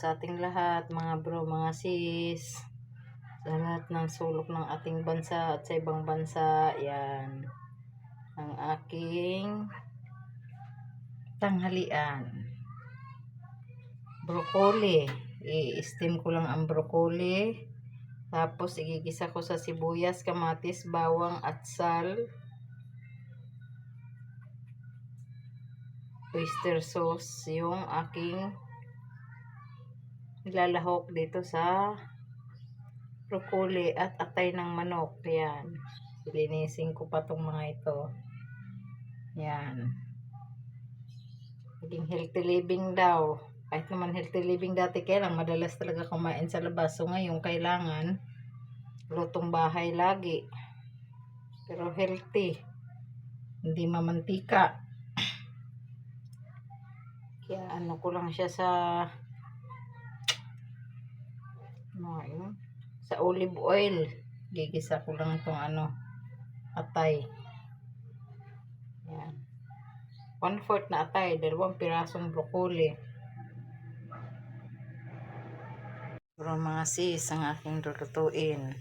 sa ating lahat, mga bro, mga sis, sa lahat ng sulok ng ating bansa at sa ibang bansa. Yan ang aking tanghalian. Broccoli. I-steam ko lang ang broccoli. Tapos igigisa ko sa sibuyas, kamatis, bawang at sal. Oyster sauce yung aking nilalahok dito sa broccoli at atay ng manok. Yan. Linisin ko pa tong mga ito. Yan. Maging healthy living daw. Kahit naman healthy living dati, kaya lang madalas talaga kumain sa labas. So ngayon kailangan lutong bahay lagi. Pero healthy. Hindi mamantika. Kaya ano ko lang siya sa sa olive oil. Gigisa ko lang itong atay. Yan. 1/4 na atay, 2 pirasong broccoli. Pero mga sis, ang aking lulutuin.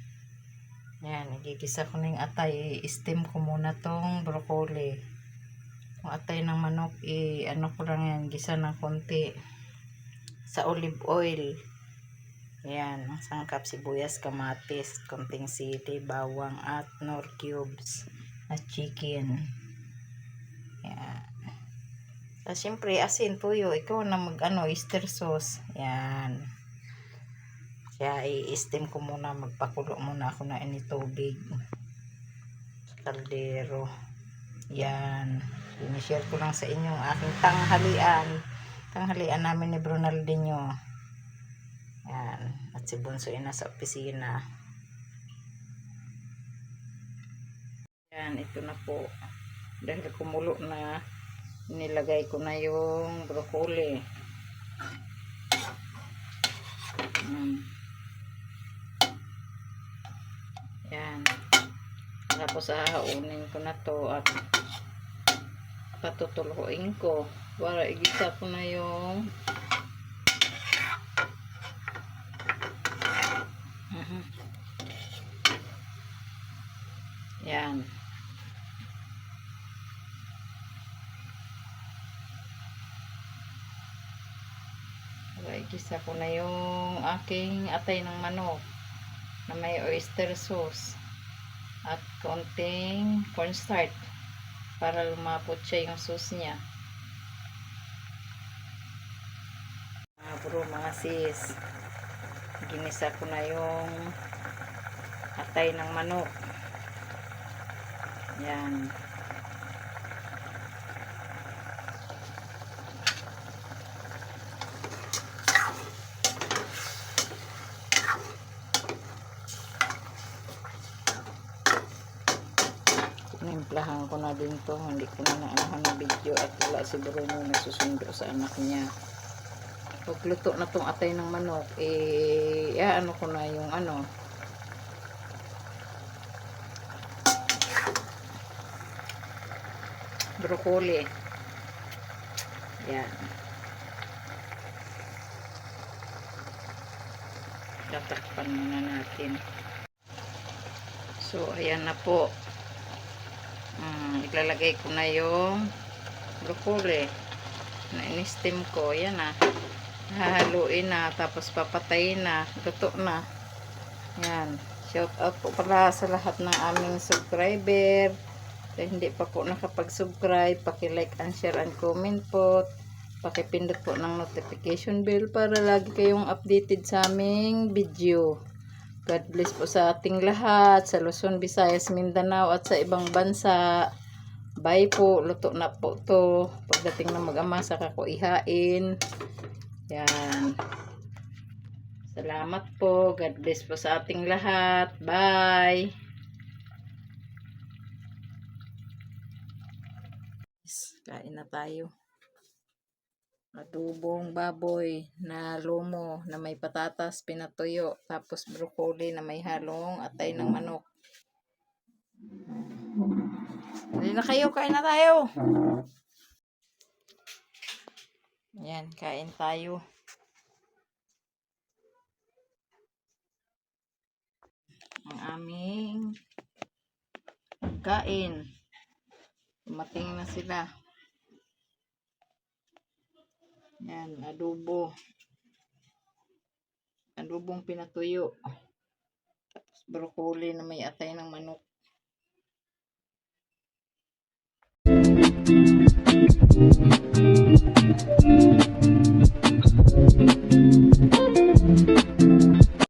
Yan, igigisa ko na yung atay. I-steam ko muna tong broccoli. Yung atay ng manok, ano ko lang yan, gisa ng konti. Sa olive oil. Yan, sangkap, sibuyas, kamatis, konting sili, bawang, at nor cubes. At chicken. Yan. So, siyempre, asin, tuyo. Ikaw na oyster sauce. Yan. Kaya i-steam ko muna. Magpakulo muna ako na tubig. Sa kaldero. Yan. I-share ko lang sa inyo ang aking tanghalian. Tanghalian namin ni Brunaldinho. Yan. At si Bunso na sa opisina. Yan. Ito na po. Dahil kumulo na, nilagay ko na yung broccoli. Yan. Tapos ahaunin ko na to at patutuluin ko para igisa ko na yung yan. Igisa ko na yung aking atay ng manok na may oyster sauce at konting cornstarch para lumapot siya yung sauce niya. Mga bro, mga sis, ginisa ko na yung atay ng manok. Yan. Nimplahan ko na din to, hindi ko na naanahan ng video at wala si Bruno nagsusundo sa anak niya. Pagluto na tong atay ng manok, ano ko na yung broccoli. Yan. Tatakpan muna natin. So, ayan na po. Ilalagay ko na yung broccoli na in-steam ko. Yan na. Hahaluin na. Tapos papatayin na. Luto na. Yan. Shout out po pala sa lahat ng aming subscriber. Kaya hindi pa po nakapag-subscribe, paki-like and share and comment po. Pakipindot po ng notification bell para lagi kayong updated sa aming video. God bless po sa ating lahat, sa Luzon, Visayas, Mindanao at sa ibang bansa. Bye po. Luto na po to. Pagdating na mag-ama, saka ko ihain. Yan. Salamat po. God bless po sa ating lahat. Bye. Kain na tayo. Adobong baboy na lumo na may patatas, pinatuyo, tapos broccoli na may halong atay ng manok. Dali na kayo, kain na tayo. Yan, kain tayo. aming kain. Dumating na sila. Yan, adobo. Adobong pinatuyo. Tapos broccoli na may atay ng manok.